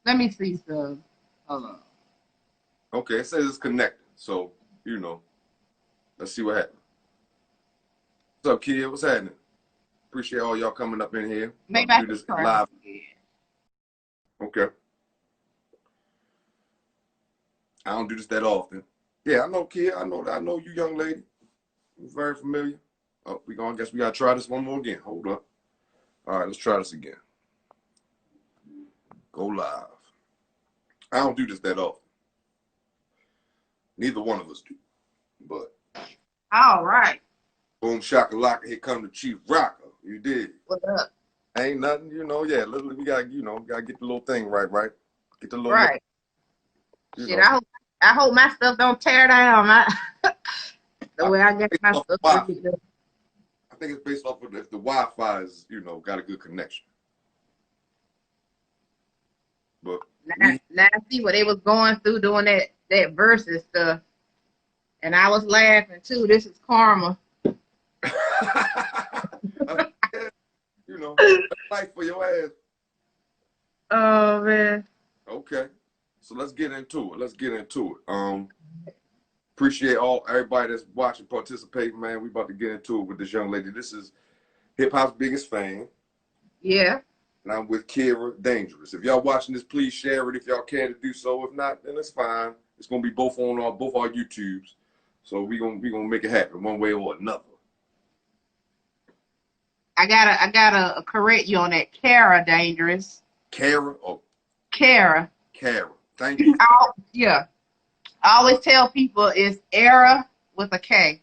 Let me see some. Hold on. Okay, it says it's connected. So, let's see what happens. What's up, kid? What's happening? Appreciate all y'all coming up in here. About Maybe to I do can this try live. this again. Okay. I don't do this that often. Yeah, I know, kid. I know you, young lady. Very familiar. Oh, I guess we gotta try this one more again. Hold up. All right, let's try this again. Go live. I don't do this that often. Neither one of us do. But All right. boom shakalaka, here come the chief rocker. You did. What up? Ain't nothing, yeah. We gotta get the little thing right, right? Get the little Right. you Shit, know. I hope my stuff don't tear down. The I way I get based my off stuff the Wi-Fi. ready. I think it's based off of if the Wi-Fi is, got a good connection. But Now I see what they was going through doing that versus stuff. And I was laughing too. This is karma. life for your ass. Oh man. Okay. So let's get into it. Appreciate everybody that's watching, participating, man. We about to get into it with this young lady. This is hip hop's biggest fan. Yeah. And I'm with Kera Dangerous. If y'all watching this, please share it if y'all care to do so. If not, then it's fine. It's gonna be both on both our YouTubes. So we gonna make it happen one way or another. I gotta correct you on that. Kara dangerous. Kera or Kara. Kara. Thank you. Yeah. I always tell people it's era with a K.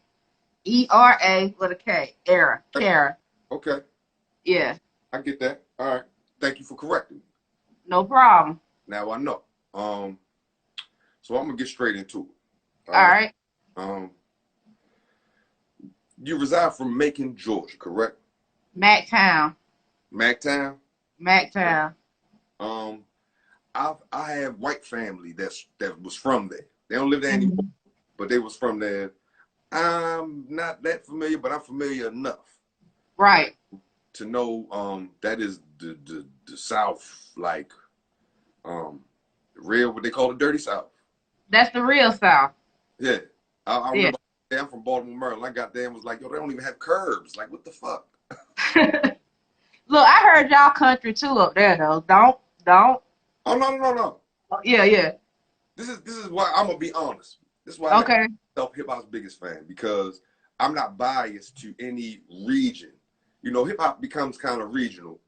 ERA with a K. Era. Kara. Okay. Yeah. I get that. All right. Thank you for correcting me. No problem. Now I know. So I'm gonna get straight into it. All right. Um, you reside from Macon, Georgia, correct? Mactown. Mactown. Mactown. Um, I have white family that was from there. They don't live there anymore, Mhm. but they was from there. I'm not that familiar, but I'm familiar enough Right. to know that is the South, like real what they call the dirty South. That's the real South. Yeah. I Yeah. remember I'm from Baltimore, Maryland. I got there and was like, yo, they don't even have curbs. Like, what the fuck? Look, I heard y'all country too up there though. Don't. Oh no, no, no, no. Yeah, yeah. This is why I'm gonna be honest. This is why I make Okay. myself hip hop's biggest fan because I'm not biased to any region. Hip hop becomes kind of regional.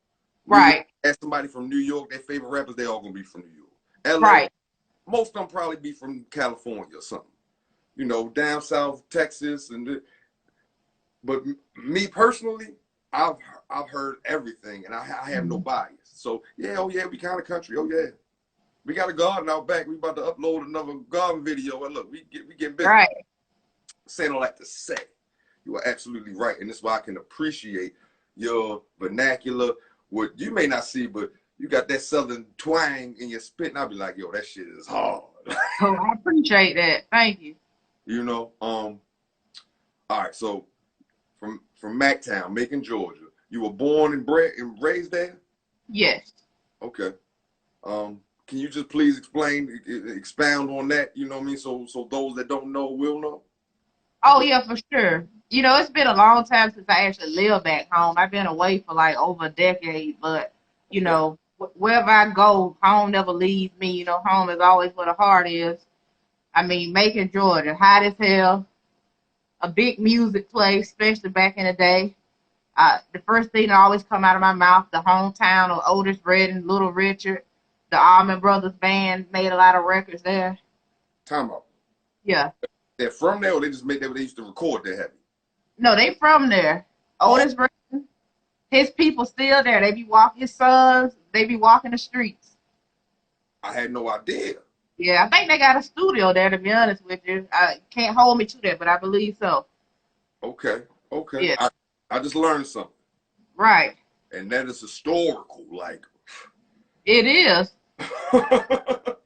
New York, Right. ask somebody from New York, their favorite rappers, they all gonna be from New York. LA, Right. most of them probably be from California or something. Down south, Texas, but me personally, I've I've heard everything, and I have no Mhm. bias. So yeah, oh yeah, we kind of country. Oh yeah, we got a garden out back. We about to upload another garden video. And look, we getting busy. Right. Saying all that to say, you are absolutely right, and this is why I can appreciate your vernacular. What you may not see, but you got that southern twang in your spit, and I'll be like, yo, that shit is hard. Oh, I appreciate that. Thank you. you know. All right, so from Mactown, Macon, Georgia. You were born and bred and raised there? Yes. Okay. Can you just please expound on that? You know what I mean? So those that don't know will know. Oh yeah, for sure. It's been a long time since I actually lived back home. I've been away for like over a decade, but Okay. wherever I go, home never leaves me. Home is always where the heart is. I mean, Macon, Georgia, hot as hell, a big music place, especially back in the day. The first thing that always come out of my mouth, the hometown of Otis Redding, Little Richard, the Allman Brothers band made a lot of records there. Time out. Yeah. They're from there, or they just made that they used to record there heavy. No, they from there. Oh, Otis Redding, his people still there. They be walking his sons. They be walking the streets. I had no idea. Yeah, I think they got a studio there. To be honest with you, I can't hold me to that, but I believe so. Okay, okay. Yeah, I just learned something, right. and that is historical. Like It is. that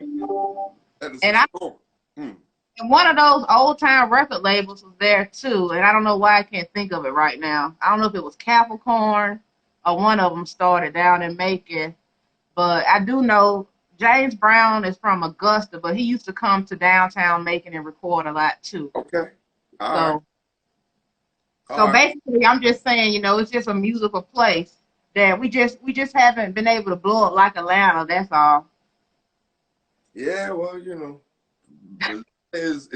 is And I historical. Hmm. and one of those old time record labels was there too. And I don't know why I can't think of it right now. I don't know if it was Capricorn or one of them started down in Macon, but I do know James Brown is from Augusta, but he used to come to downtown Macon and record a lot too. Okay. All right. So, All so right. basically, I'm just saying, it's just a musical place that we just haven't been able to blow up like Atlanta. That's all. Yeah, well, is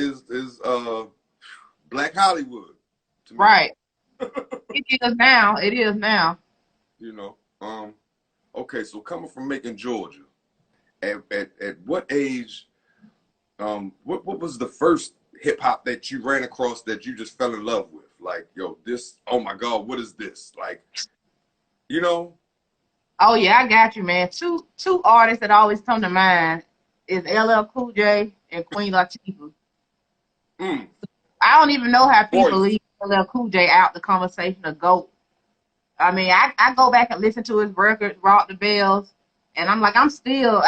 Black Hollywood to me. Right. It is now. It is now. You know. Okay, so coming from Macon, Georgia, at what age, what was the first hip hop that you ran across that you just fell in love with? Like, yo, this, oh my God, what is this? Like, you know? Oh yeah, I got you, man. Two artists that always come to mind is LL Cool J and Queen Latifah. Mm, I don't even know how people Royce. leave LL Cool J out the conversation of GOAT. I mean, I go back and listen to his record, Rock the Bells, and I'm like, I can still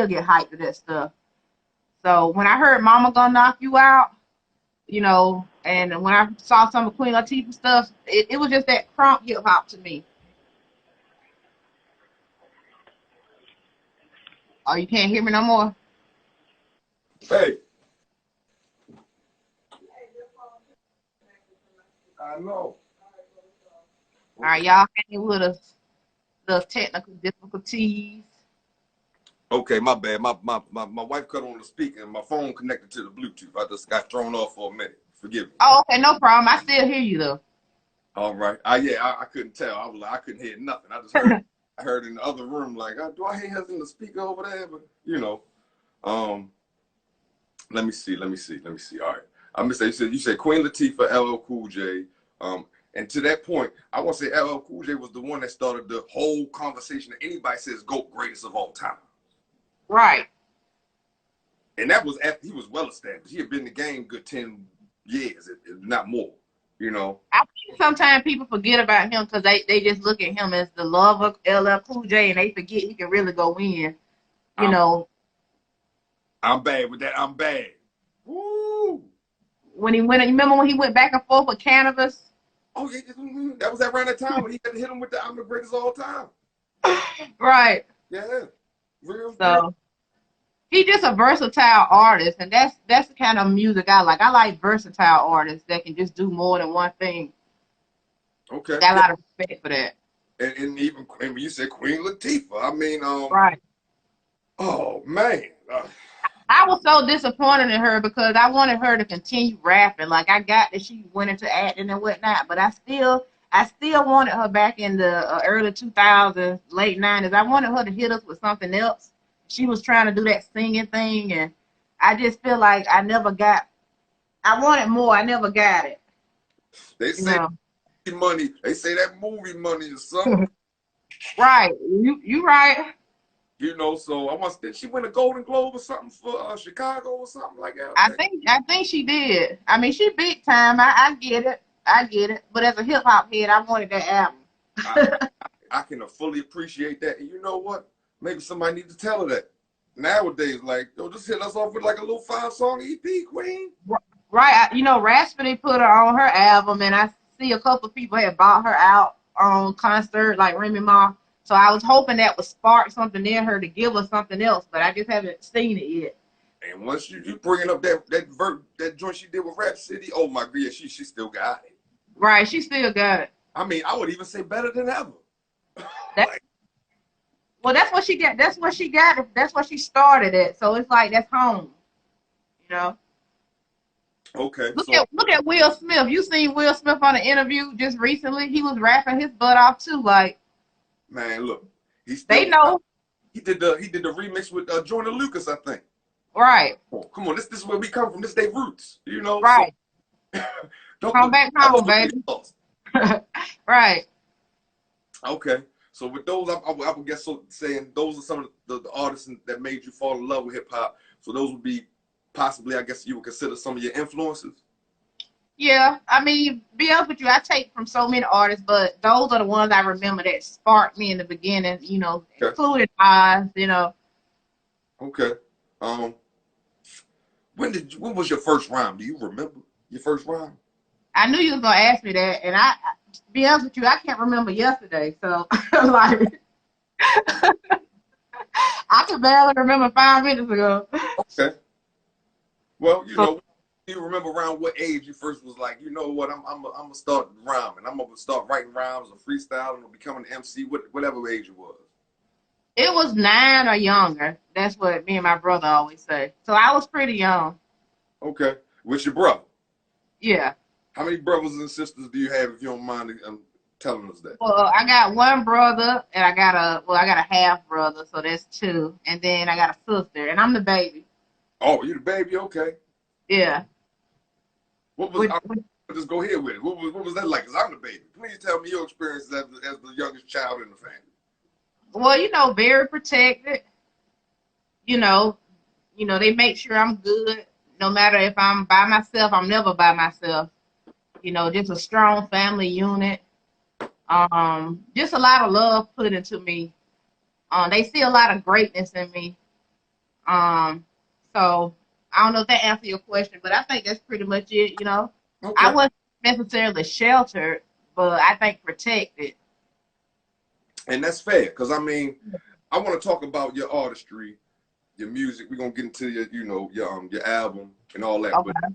get hyped to that stuff. So when I heard Mama Gonna Knock You Out, and when I saw some of Queen Latifah stuff, it was just that crunk hip hop to me. Oh, you can't hear me no more? Hey, I know. All right, y'all hang with us. The technical difficulties. Okay, my bad. My wife cut on the speaker and my phone connected to the Bluetooth. I just got thrown off for a minute. Forgive me. Oh, okay, no problem. I still hear you though. All right. I couldn't tell. I was like, I couldn't hear nothing. I heard in the other room, like, do I hear us in the speaker over there? But um, let me see. All right. I'm gonna say you said Queen Latifah, LL Cool J. And to that point, I want to say LL Cool J was the one that started the whole conversation that anybody says GOAT greatest of all time. Right. And that was after he was well established. He had been in the game good 10 years, if not more, I think sometimes people forget about him because they just look at him as the love of LL Cool J and they forget he can really go in. You I'm know, I'm bad with that. I'm bad. Woo! remember when he went back and forth with Cannabis? Oh yeah, that was around that time when he had to hit him with the I'm the greatest of all time. Right. Yeah. Real. So he's just a versatile artist, and that's the kind of music I like. I like versatile artists that can just do more than one thing. Okay. Got a Yeah. lot of respect for that. And even when you said Queen Latifah, I mean, Right. oh man. I was so disappointed in her because I wanted her to continue rapping. Like I got that she went into acting and whatnot, but I still wanted her back in the early 2000s, late 90s. I wanted her to hit us with something else. She was trying to do that singing thing, and I just feel like I never got. I wanted more. I never got it. They You say know. money. They say that movie money or something. Right. You right. So I want. Did she win a Golden Globe or something for Chicago or something like that? I think she did. I mean, she big time. I get it. I get it. But as a hip hop head, I wanted that album. I can fully appreciate that. And you know what? Maybe somebody needs to tell her that. Nowadays, like, yo, just hit us off with like a little 5-song EP, Queen. Right. Rhapsody put her on her album, and I see a couple of people had bought her out on concert, like Remy Ma. So I was hoping that would spark something in her to give us something else, but I just haven't seen it yet. And once you bringing up that joint she did with Rap City, oh my God, she still got it. Right. She still got it. I mean, I would even say better than ever. That, Like, well, that's what she got. That's what she got. That's what she started at. So it's like that's home. You know. okay, Look so at look at Will Smith. You seen Will Smith on an interview just recently? He was rapping his butt off too. Like man, look, he they still know. he did the remix with Joyner Lucas, I think. Right. Oh, come on, this is where we come from. This is their roots, So Right. don't Come back don't home, overlook baby. lost. Right. Okay, so with those, I would guess saying those are some of the artists that made you fall in love with hip hop. So those would be possibly, I guess, you would consider some of your influences. Yeah. I mean, be honest with you, I take from so many artists, but those are the ones I remember that sparked me in the beginning. Okay. Including Oz. Okay. Um, when was your first rhyme? Do you remember your first rhyme? I knew you was gonna ask me that, and to be honest with you, I can't remember yesterday. So like, I can barely remember 5 minutes ago. Okay. Well, So you remember around what age you first was like, you know what, I'm gonna start rhyming. I'm gonna start writing rhymes or freestyling or becoming an MC, whatever age it was. it was 9 or younger. That's what me and my brother always say. So I was pretty young. Okay. With your brother. Yeah. How many brothers and sisters do you have, if you don't mind telling us that? Well, I got one brother and I got a half brother, so that's two. And then I got a sister, and I'm the baby. Oh, you the baby? Okay. Yeah. What was Which, I just go ahead with it. What was that like? Cause I'm the baby. Please tell me your experiences as the youngest child in the family. well, very protected. You know, they make sure I'm good. No matter if I'm by myself, I'm never by myself. Just a strong family unit. Just a lot of love put into me. They see a lot of greatness in me. Um, so I don't know if that answers your question, but I think that's pretty much it. I Okay. wasn't necessarily sheltered, but I think protected. And that's fair, because I mean, I want to talk about your artistry, your music. We're gonna get into your album and all that. But Okay.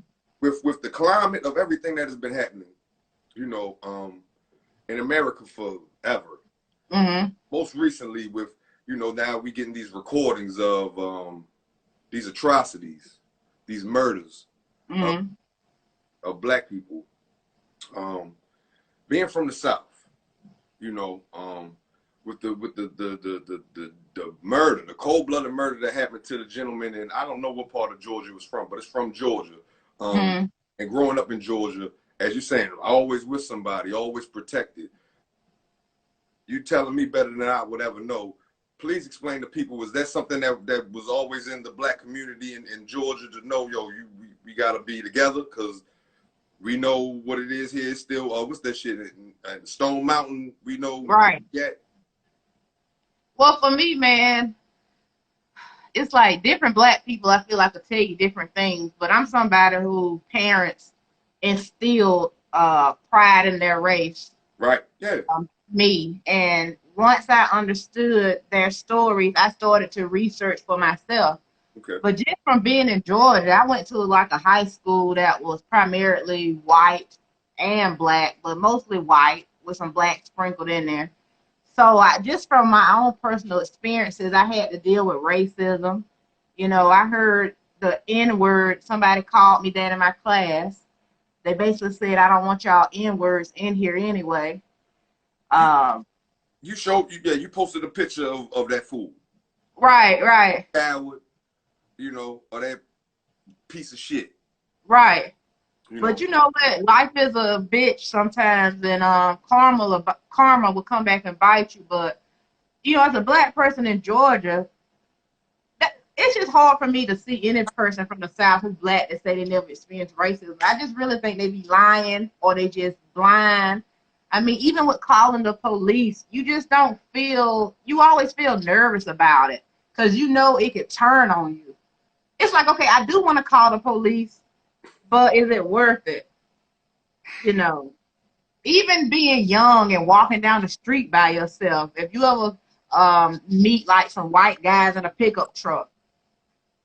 with the climate of everything that has been happening, you know, um, in America forever. Mhm. Most recently with, now we getting these recordings of these atrocities, these murders of, Mhm. of black people. Um, being from the South, you know, with the murder, the cold-blooded murder that happened to the gentleman, and I don't know what part of Georgia it was from, but it's from Georgia. Mhm. And growing up in Georgia, as you're saying, always with somebody, always protected. You telling me better than I would ever know. Please explain to people, was that something that was always in the black community in Georgia to know, we got to be together because we know what it is here still. What's that shit? Stone Mountain, we know Right. yet. Well, for me, man, it's like different black people. I feel like will tell you different things, but I'm somebody who parents instilled pride in their race. Right. Yeah. Me, and once I understood their stories, I started to research for myself. Okay. But just from being in Georgia, I went to like a high school that was primarily white and black, but mostly white with some black sprinkled in there. So just from my own personal experiences, I had to deal with racism. I heard the N word. Somebody called me that in my class. They basically said, I don't want y'all N words in here anyway. You Um, you showed you posted a picture of that fool. right, right, Coward, or that piece of shit. right. You But know. you know what? Life is a bitch sometimes, and karma will come back and bite you. But as a black person in Georgia, it's just hard for me to see any person from the South who's black that say they never experienced racism. I just really think they be lying or they just blind. I mean, even with calling the police, you just don't feel. You always feel nervous about it because it could turn on you. It's like, okay, I do want to call the police, but is it worth it? You know, even being young and walking down the street by yourself, if you ever meet like some white guys in a pickup truck,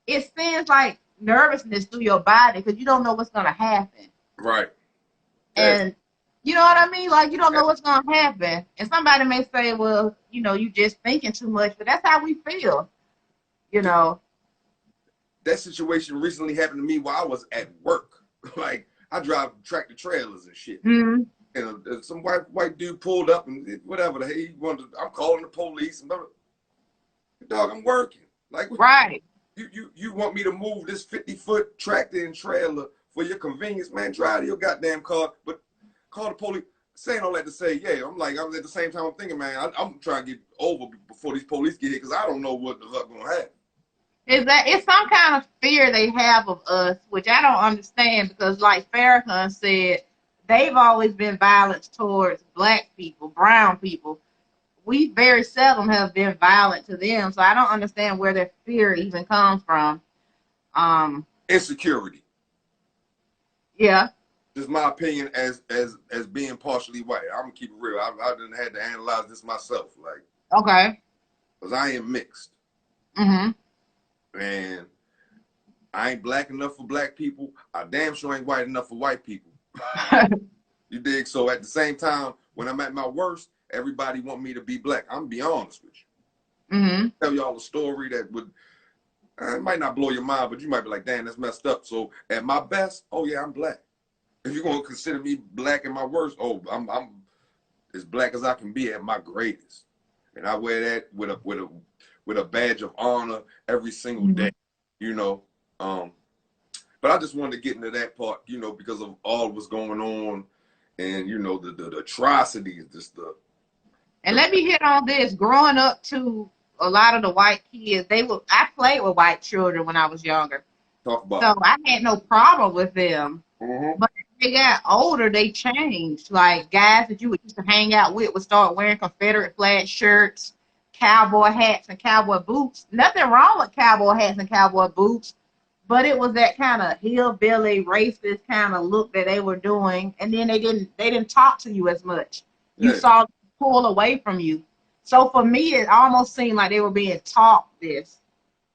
it sends like nervousness through your body because you don't know what's gonna happen. Right. That's And you know what I mean? Like you don't know what's gonna happen. And somebody may say, well, you just thinking too much, but that's how we feel, you know. that situation recently happened to me while I was at work. Like I drive tractor trailers and shit. Mm, And some white dude pulled up and whatever the hell he wanted. I'm calling the police. And dog, I'm working. Like right. you want me to move this 50-foot tractor and trailer for your convenience, man? Drive to your goddamn car, but call the police. Saying all that to say, yeah, I'm like, I'm at the same time, I'm thinking, man, I'm trying to get over before these police get here because I don't know what the fuck gonna happen. Is that it's some kind of fear they have of us, which I don't understand because, like Farrakhan said, they've always been violent towards black people, brown people. We very seldom have been violent to them, so I don't understand where their fear even comes from. Um, Insecurity. yeah, Just my opinion as being partially white. I'm gonna keep it real. I didn't had to analyze this myself, like, okay, because I am mixed. Mm-hmm. And I ain't black enough for black people. I damn sure ain't white enough for white people. You dig? So at the same time, when I'm at my worst, everybody want me to be black. I'm gonna be honest with you. Mm-hmm. Tell y'all a story that would it might not blow your mind, but you might be like, damn, that's messed up. So at my best, oh yeah, I'm black. If you're gonna consider me black at my worst, oh, I'm as black as I can be at my greatest. And I wear that with a badge of honor every single Mm-hmm. day, you know. But I just wanted to get into that part, you know, because of all what's going on and, you know, the atrocities, just And let me hit on this. Growing up to a lot of the white kids, I played with white children when I was younger. talk about. So I had no problem with them. Mm-hmm. But as they got older, they changed. Like guys that you would used to hang out with would start wearing Confederate flag shirts, cowboy hats, and cowboy boots. Nothing wrong with cowboy hats and cowboy boots, but it was that kind of hillbilly, racist kind of look that they were doing. And then they didn't talk to you as much. You Yeah, saw them pull away from you. So for me, it almost seemed like they were being taught this.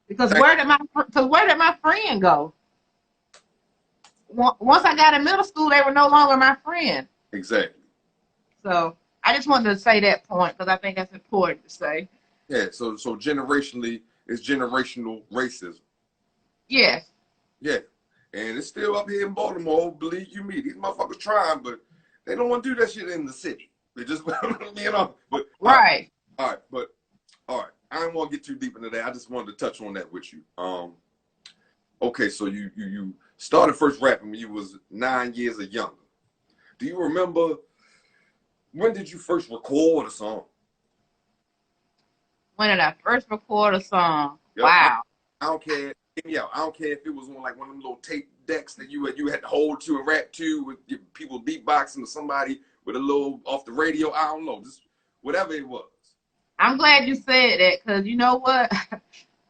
Because where did my friend go? Once I got in middle school, they were no longer my friend. exactly. So I just wanted to say that point because I think that's important to say. Yeah, so generationally, it's generational racism. Yes, Yeah. And it's still up here in Baltimore, believe you me. These motherfuckers trying, but they don't want to do that shit in the city. They just, you know, but right. all right. I don't want to get too deep into that. I just wanted to touch on that with you. Okay, so you started first rapping when you was 9 years or younger. Do you remember when did you first record a song? When did I first record a song? Yep. Wow. I don't care. Yeah, I don't care if it was on like one of them little tape decks that you had to hold to and rap to with people beatboxing or somebody with a little off the radio. I don't know, just whatever it was. I'm glad you said that because you know what?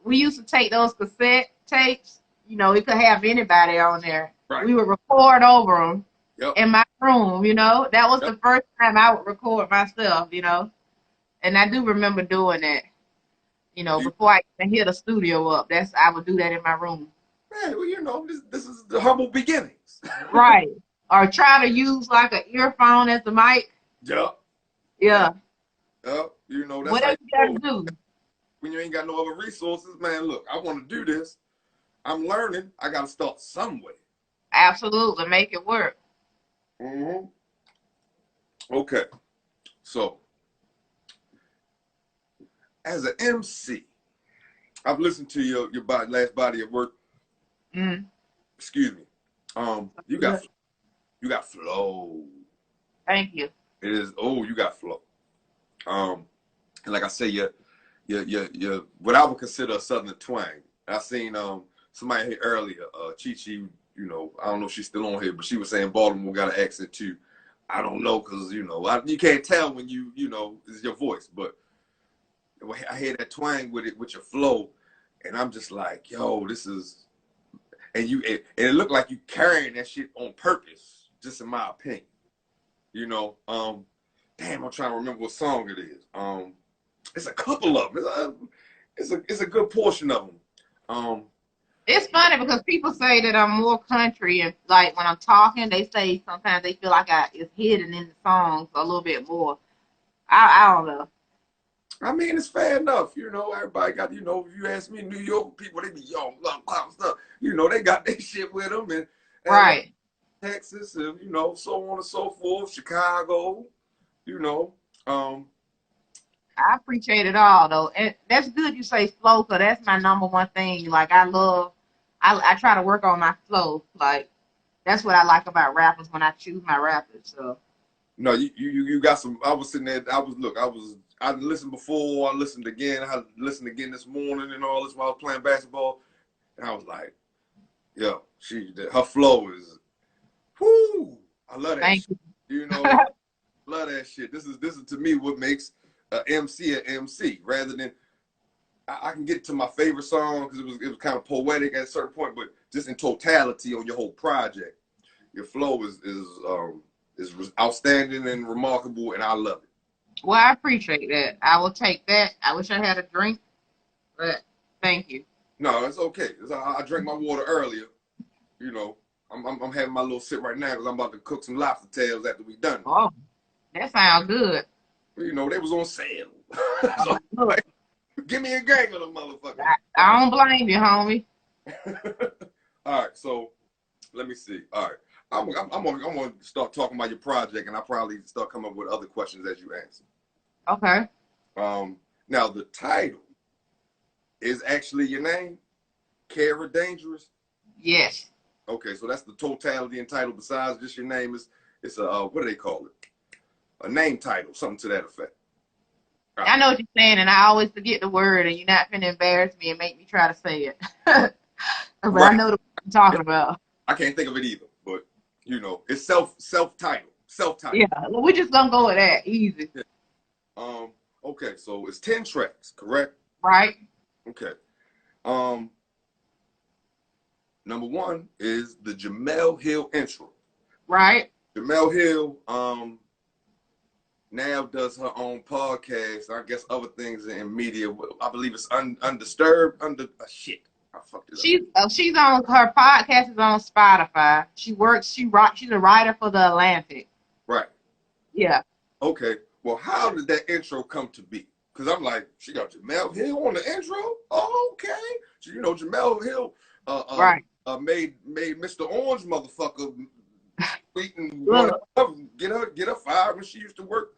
We used to take those cassette tapes. We could have anybody on there. Right. We would record over them Yep. in my room. That was Yep. the first time I would record myself. And I do remember doing that. Before I even hit a studio up, I would do that in my room. Man, well, this is the humble beginnings. Right. Or try to use like an earphone as the mic. Yep. Yeah. Yep. That's how Whatever you you go. gotta do. When you ain't got no other resources, man, look, I want to do this. I'm learning. I got to start somewhere. Absolutely. Make it work. Mm-hmm. Okay. So, as an MC, I've listened to your last body of work. Mm. Excuse me. You got flow. Thank you. You got flow. And like I say, your what I would consider a southern twang. I seen somebody here earlier, Chi Chi. I don't know if she's still on here, but she was saying Baltimore got an accent too. I don't know because you can't tell when it's your voice, but I hear that twang with your flow, and I'm just like, yo, this is, and it looked like you carrying that shit on purpose, just in my opinion. Damn, I'm trying to remember what song it is. It's a couple of them. It's a good portion of them. It's funny because people say that I'm more country, and like when I'm talking, they say sometimes they feel like it's hidden in the songs a little bit more. I don't know. I mean, it's fair enough. Everybody got, if you ask me, New York people, they be love clout stuff. They got their shit with them, and Right. Texas, and so on and so forth. Chicago, I appreciate it all though, and that's good you say flow, cause that's my number one thing. Like I try to work on my flow. Like that's what I like about rappers when I choose my rappers. So No, you got some. I was sitting there. I listened before. I listened again. I listened again this morning and all this while I was playing basketball, and I was like, yo, her flow is, whoo! I love that. thank Shit. you. Love that shit. This is to me what makes an MC an MC. Rather than I can get to my favorite song because it was kind of poetic at a certain point, but just in totality on your whole project, your flow is outstanding and remarkable, and I love it. Well, I appreciate that. I will take that. I wish I had a drink, but Thank you. No, it's okay. I drank my water earlier. You know, I'm having my little sip right now because I'm about to cook some lobster tails after we done. Oh, that sounds good. You know, they was on sale. Oh, So, look, like, give me a gang of them motherfuckers. I don't blame you, homie. All right, so let me see. All right, I'm gonna start talking about your project, and I'll probably start coming up with other questions as you answer. Okay. Now the title is actually your name, Kera Dangerous. Yes. Okay, so that's the totality and title. Besides just your name, it's a what do they call it? A name title, something to that effect. All I right. know what you're saying, and I always forget the word, and you're not finna embarrass me and make me try to say it. But I Right. know the word you're talking about. I can't think of it either, but you know, it's self title. Yeah, well, we're just gonna go with that. Easy. Yeah. Okay, so it's 10 tracks, correct? Right? Okay. Um, Number one is the Jamel Hill intro. Right? Jamel Hill now does her own podcast. I guess other things in media. I believe it's Undisturbed. Shit. I fucked it up. She's on her podcast is on Spotify. She's a writer for the Atlantic. Right. Yeah. Okay. Well, how did that intro come to be? Because I'm like, she got Jamel Hill on the intro. Oh, okay. So, you know, Jamel Hill Right. made Mr. Orange motherfucker tweet and Look. get her fired when she used to work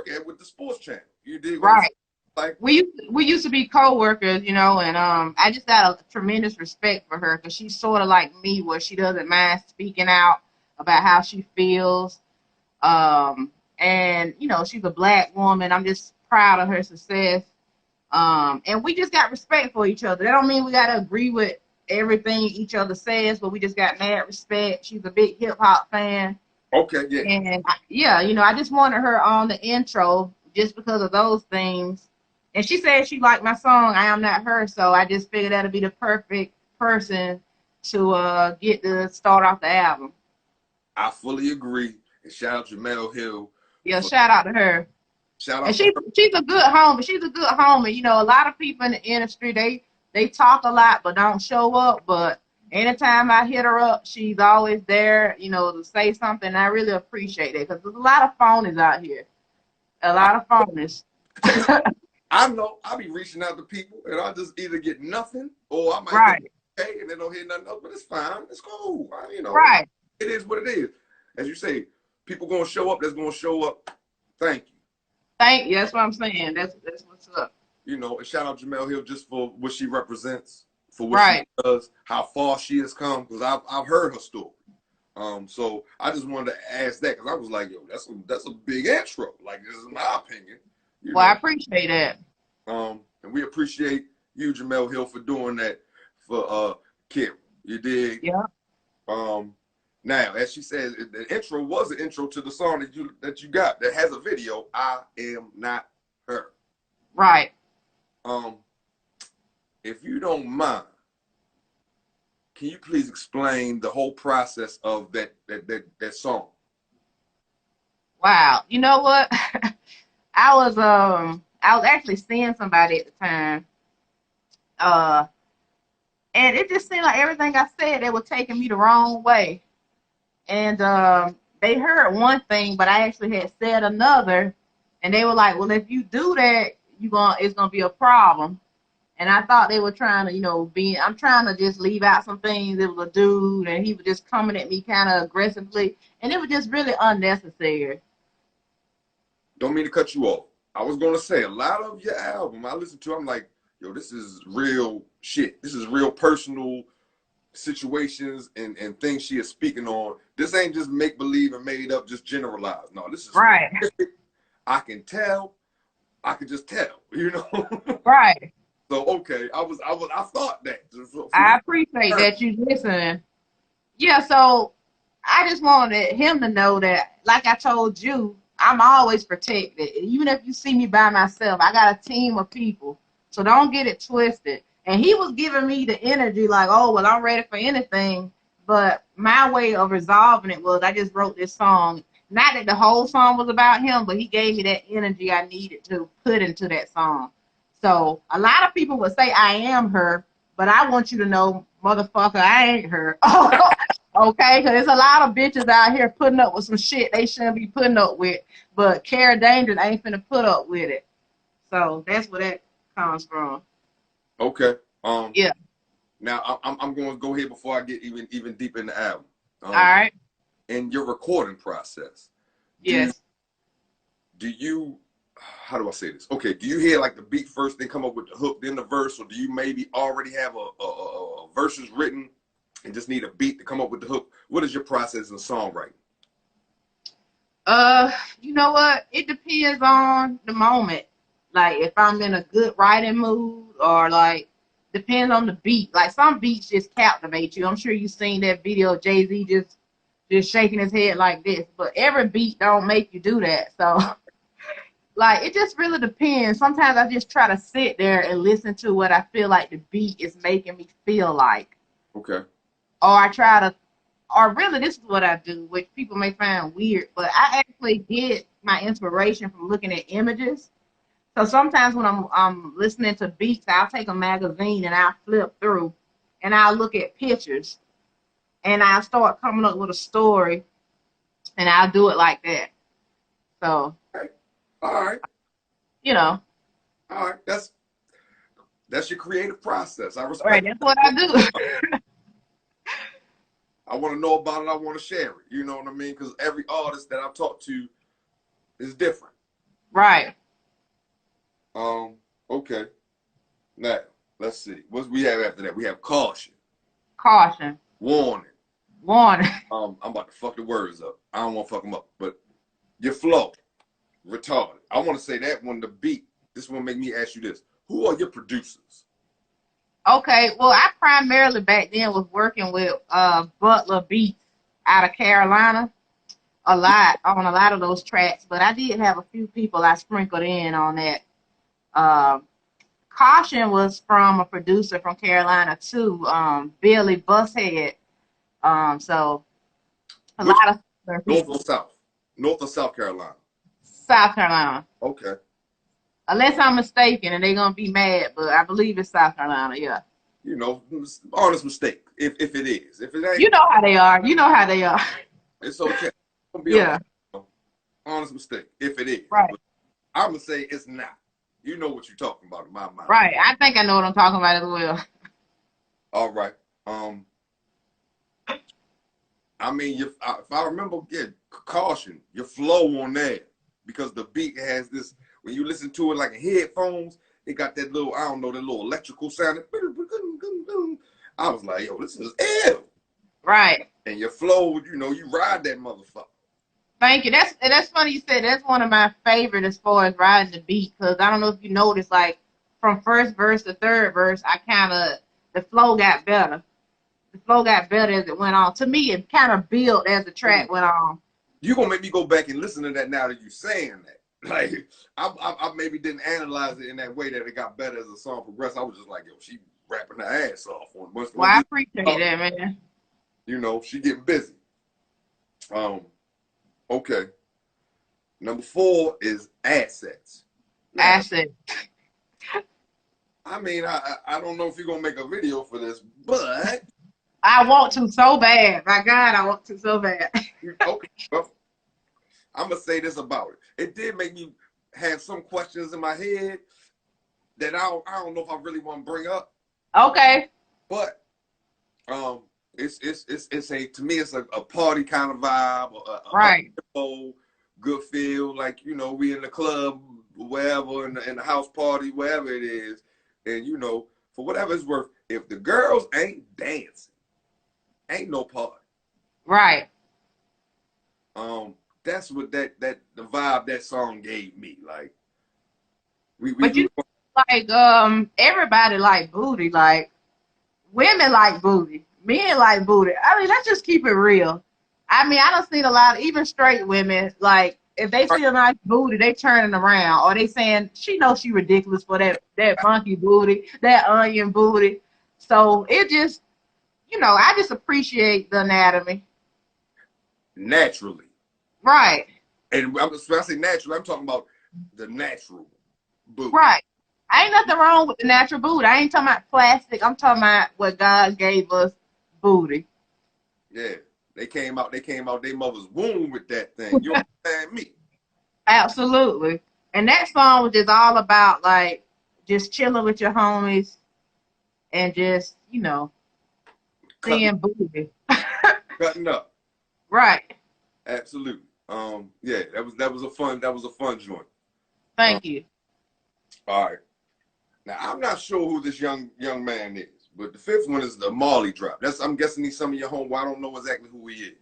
at with the sports channel. You did Right. like We used to be co-workers, you know, and I just got a tremendous respect for her because she's sort of like me, where she doesn't mind speaking out about how she feels. And you know, she's a black woman. I'm just proud of her success. And we just got respect for each other. That don't mean we gotta agree with everything each other says, but we just got mad respect. She's a big hip hop fan. okay, yeah. And yeah, you know, I just wanted her on the intro just because of those things. And she said she liked my song, I Am Not Her. So I just figured that'd be the perfect person to get to start off the album. I fully agree. And shout out Jamel Hill. Yeah, shout out to her. Shout And out to her. she's a good homie. She's a good homie. You know, a lot of people in the industry, they talk a lot but don't show up. But anytime I hit her up, she's always there, you know, to say something. I really appreciate it because there's a lot of phonies out here. A lot of phonies. I know I'll be reaching out to people and I'll just either get nothing or I might Right. get okay and they don't hear nothing else, but it's fine. It's cool. You know, Right. it is what it is. As you say, people gonna show up, that's gonna show up. Thank you. Thank you. That's what I'm saying. That's what's up. You know, and shout out Jamel Hill just for what she represents, for what Right. she does, how far she has come, because I've heard her story. So I just wanted to ask that because I was like, yo, that's a big intro. Like, this is my opinion. Well, I appreciate that. And we appreciate you, Jamel Hill, for doing that for Kera. You dig? Yeah. Now, as she said, the intro was an intro to the song that you got that has a video. I Am Not Her. Right. If you don't mind, can you please explain the whole process of that song? Wow. You know what? I was actually seeing somebody at the time. And it just seemed like everything I said, they were taking me the wrong way. And they heard one thing, but I actually had said another, and they were like, "Well, if you do that, it's gonna be a problem." And I thought they were trying to, you know, I'm trying to just leave out some things. It was a dude, and he was just coming at me kind of aggressively, and it was just really unnecessary. Don't mean to cut you off. I was gonna say a lot of your album I listened to, I'm like, yo, this is real shit. This is real personal situations and things she is speaking on. This ain't just make believe and made up, just generalized. No, this is Right. I can tell. I can just tell, you know. Right. So okay, I thought that. I appreciate that you listening. Yeah, so I just wanted him to know that, like I told you, I'm always protected. Even if you see me by myself, I got a team of people. So don't get it twisted. And he was giving me the energy like, oh, well, I'm ready for anything. But my way of resolving it was I just wrote this song. Not that the whole song was about him, but he gave me that energy I needed to put into that song. So a lot of people would say I am her, but I want you to know, motherfucker, I ain't her. Okay, because there's a lot of bitches out here putting up with some shit they shouldn't be putting up with, but Kara Dangerous ain't finna put up with it. So that's where that comes from. Okay. Yeah. Now I'm going to go here before I get even deep in the album. All right. In your recording process, Yes. do you how do I say this? Okay, do you hear like the beat first, then come up with the hook, then the verse, or do you maybe already have a verses written and just need a beat to come up with the hook? What is your process in songwriting? You know what? It depends on the moment. Like if I'm in a good writing mood or like depends on the beat. Like some beats just captivate you. I'm sure you've seen that video of Jay-Z just shaking his head like this. But every beat don't make you do that. So like it just really depends. Sometimes I just try to sit there and listen to what I feel like the beat is making me feel like. Okay. Or I try to or really this is what I do, which people may find weird, but I actually get my inspiration from looking at images. So sometimes when I'm listening to beats, I'll take a magazine and I'll flip through and I'll look at pictures and I'll start coming up with a story and I'll do it like that. So, Okay. All right. you know, All right. That's your creative process. I right, respect that's it. what I do. I want to know about it. I want to share it. You know what I mean? Because every artist that I've talked to is different. Right. Okay. Now, let's see. What we have after that? We have caution, Caution. warning. Warning. I'm about to fuck the words up. I don't want to fuck them up. But your flow, retarded. I want to say that one, the beat. This one make me ask you this. Who are your producers? Okay, well, I primarily back then was working with Butler Beats out of Carolina a lot on a lot of those tracks, but I did have a few people I sprinkled in on that. Um, Caution was from a producer from Carolina too, Billy Bushead. So a Which lot of North people. or South? North or South Carolina? South Carolina. Okay. Unless I'm mistaken and they're gonna be mad, but I believe it's South Carolina, yeah. You know, honest mistake. If it is. If it You ain't, know how they are. You know how they are. it's okay. Don't be Yeah. honest mistake. If it is. Right. But I'm gonna say it's not. You know what you're talking about in my mind. Right. I think I know what I'm talking about as well. All right. I mean, if I remember, yeah, caution, your flow on that, because the beat has this. When you listen to it like in headphones, it got that little, I don't know, that little electrical sound. I was like, yo, this is ill. Right. And your flow, you know, you ride that motherfucker. Thank you. That's funny you said that's one of my favorite as far as riding the beat, because I don't know if you noticed, like from first verse to third verse, the flow got better. The flow got better as it went on. To me, it kind of built as the track went on. You're gonna make me go back and listen to that now that you're saying that. Like I maybe didn't analyze it in that way that it got better as the song progressed. I was just like, yo, she rapping her ass off on once Well, I appreciate that, man. you know, she getting busy. Okay. Number 4 is assets. Now, Asset. I mean, I don't know if you're gonna make a video for this, but I want to so bad. My God, I want to so bad. okay, well, I'm gonna say this about it. It did make me have some questions in my head that I don't know if I really want to bring up. Okay. But it's a to me it's a party kind of vibe, Right. a good feel, like you know we in the club, wherever in the house party, wherever it is, and you know for whatever it's worth, if the girls ain't dancing, ain't no party. Right. That's what the vibe that song gave me. Like But we you know, like everybody like booty. Like women like booty. Men like booty. I mean, let's just keep it real. I mean, I don't see a lot of even straight women like if they see a nice booty, they turning around or they saying she knows she ridiculous for that monkey booty, that onion booty. So it just I just appreciate the anatomy. naturally. Right. And when I say natural, I'm talking about the natural booty. Right. Ain't nothing wrong with the natural booty. I ain't talking about plastic. I'm talking about what God gave us, booty. Yeah, they came out their mother's womb with that thing. You understand me? Absolutely. And that song was just all about like just chilling with your homies and just, Cutting, seeing booty. cutting up. Right. Absolutely. Yeah, that was a fun joint. Um, Thank you. all right. Now I'm not sure who this young man is, but the fifth one is the Marley drop. I'm guessing he's some of your home. Well, I don't know exactly who he is.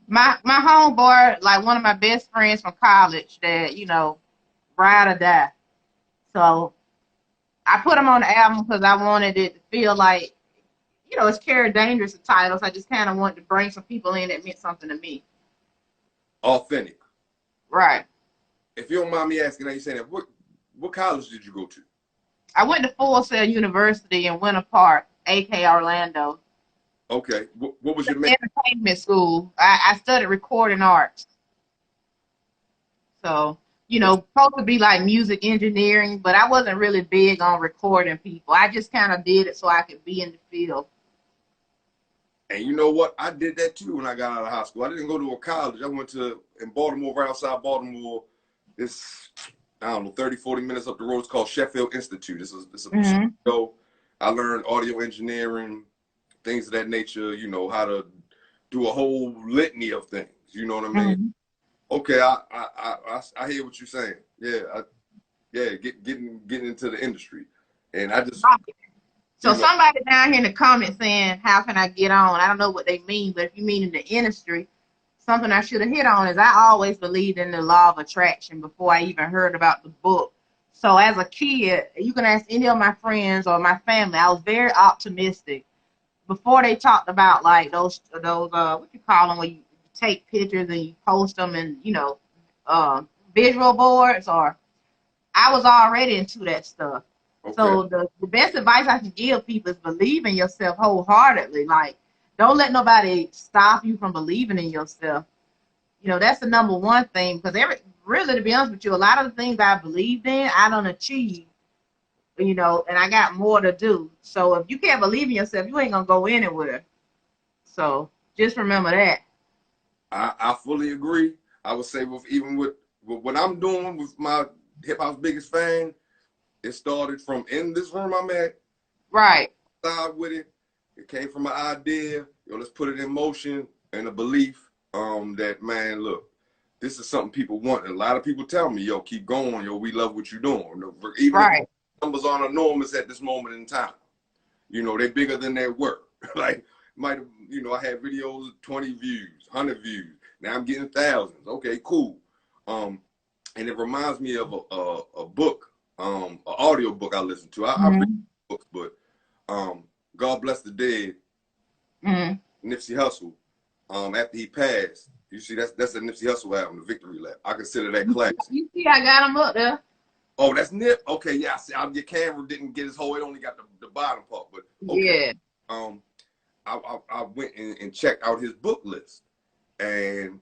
My homeboy, like one of my best friends from college that, ride or die. So I put him on the album because I wanted it to feel like, it's Kara Dangerous, the title. So I just kind of wanted to bring some people in that meant something to me. Authentic. Right. If you don't mind me asking, now you saying that what college did you go to? I went to Full Sail University in Winter Park, a.k.a. Orlando. Okay. What was your main? Entertainment school. I studied recording arts. So, supposed to be like music engineering, but I wasn't really big on recording people. I just kind of did it so I could be in the field. And you know what? I did that too when I got out of high school. I didn't go to a college. I went to in Baltimore, right outside Baltimore. This I don't know, 30, 40 minutes up the road. It's called Sheffield Institute. It's a show. I learned audio engineering, things of that nature. How to do a whole litany of things. You know what I mean? Mm-hmm. Okay, I hear what you're saying. Yeah, getting into the industry, and I just So somebody down here in the comments saying, how can I get on? I don't know what they mean, but if you mean in the industry, something I should have hit on is I always believed in the law of attraction before I even heard about the book. So as a kid, you can ask any of my friends or my family, I was very optimistic. Before they talked about like those what you call them, where you take pictures and you post them and, visual boards, or I was already into that stuff. okay. So the best advice I can give people is believe in yourself wholeheartedly. Like, don't let nobody stop you from believing in yourself. That's the number one thing, because really, to be honest with you, a lot of the things I believed in, I don't achieve, and I got more to do. So if you can't believe in yourself, you ain't gonna go anywhere. So just remember that. I fully agree. I would say with what I'm doing with my hip hop's biggest fan, it started from in this room I'm at. Right. Side with it. It came from an idea. Let's put it in motion and a belief that, man, look, this is something people want. And a lot of people tell me, yo, keep going. Yo, we love what you're doing. Even Right. if numbers aren't enormous at this moment in time, they're bigger than they were. Like, I had videos of 20 views, 100 views. Now I'm getting thousands. Okay, cool. And it reminds me of a book, an audio book I listen to. I read books, but God Bless the Dead, Nipsey Hussle, after he passed, you see that's a Nipsey Hussle album, The Victory Lap. I consider that classic. You see, I got him up there. Oh, that's Nip? Okay, yeah, I see. Your camera didn't get his whole, it only got the bottom part, but okay. Yeah. I went and checked out his book list. And,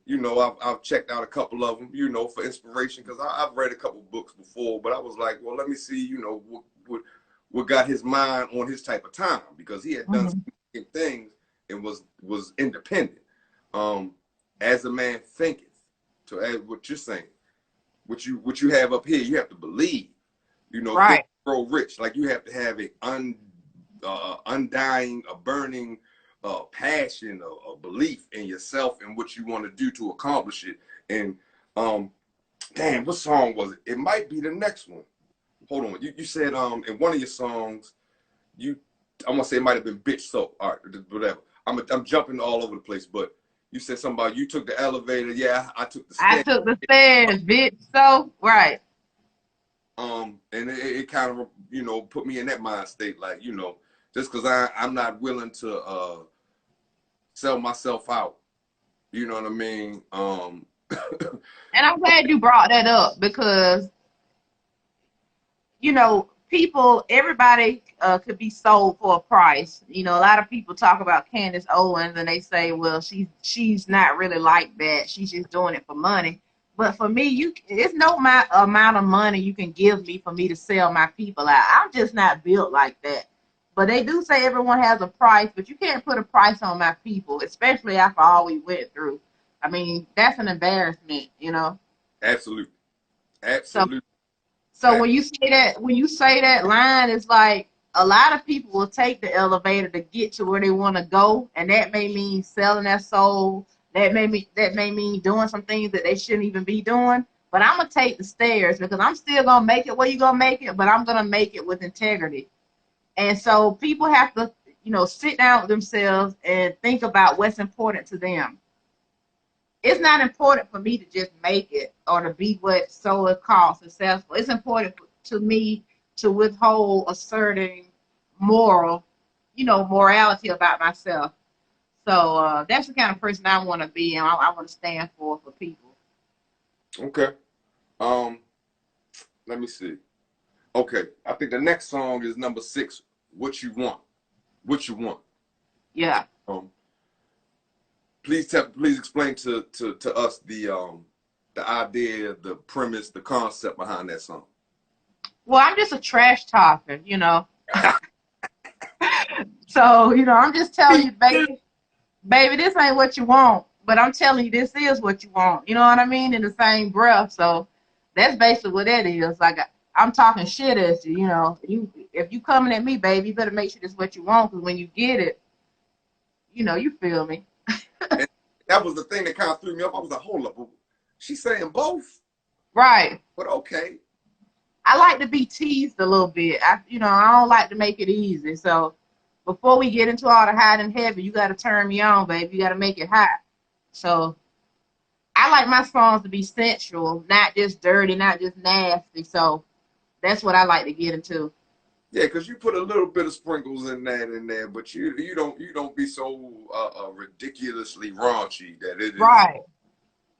I've checked out a couple of them, for inspiration, because I've read a couple books before, but I was like, well, let me see, what got his mind on his type of time, because he had done some things and was independent. As a man thinketh, to add what you're saying, what you have up here, you have to believe, Right. Think, grow rich. Like, you have to have a undying, a burning passion, a belief in yourself and what you want to do to accomplish it. And damn, what song was it? It might be the next one. Hold on. You said in one of your songs, I'm gonna say it might have been Bitch So. All right, whatever. I'm jumping all over the place, but you said something about you took the elevator. Yeah, I took the stairs. I took the stairs, bitch. So right. And it kind of put me in that mind state, like, just because I'm not willing to sell myself out, you know what I mean? And I'm glad you brought that up because, people, everybody could be sold for a price. A lot of people talk about Candace Owens and they say, well, she's not really like that. She's just doing it for money. But for me, it's no amount of money you can give me for me to sell my people out. I'm just not built like that. But they do say everyone has a price, but you can't put a price on my people, especially after all we went through. I mean, that's an embarrassment, you know. Absolutely. So Absolutely. so when you say that line, it's like a lot of people will take the elevator to get to where they want to go, and that may mean selling their soul. That may mean doing some things that they shouldn't even be doing. But I'm gonna take the stairs because I'm still gonna make it where you gonna make it, but I'm gonna make it with integrity. And so people have to, sit down with themselves and think about what's important to them. It's not important for me to just make it or to be what so called successful. It's important to me to withhold a certain moral, morality about myself. So that's the kind of person I want to be, and I want to stand for people. Okay. Um, Let me see. Okay, I think the next song is number 6. What you want? What you want? Yeah. Um, please explain to us the idea, the premise, the concept behind that song. Well, I'm just a trash talker. So I'm just telling you, baby, this ain't what you want, but I'm telling you, this is what you want. You know what I mean? In the same breath. So that's basically what that is. Like I'm talking shit at you. If you coming at me, baby, you better make sure this is what you want, because when you get it, you feel me. And that was the thing that kind of threw me off. I was like, hold up, she's saying both, Right. but okay. I like to be teased a little bit. I don't like to make it easy. So before we get into all the hot and heavy, you got to turn me on, baby. You got to make it hot. So I like my songs to be sensual, not just dirty, not just nasty. So that's what I like to get into. Yeah, because you put a little bit of sprinkles in there, but you don't be so ridiculously raunchy that it is Right.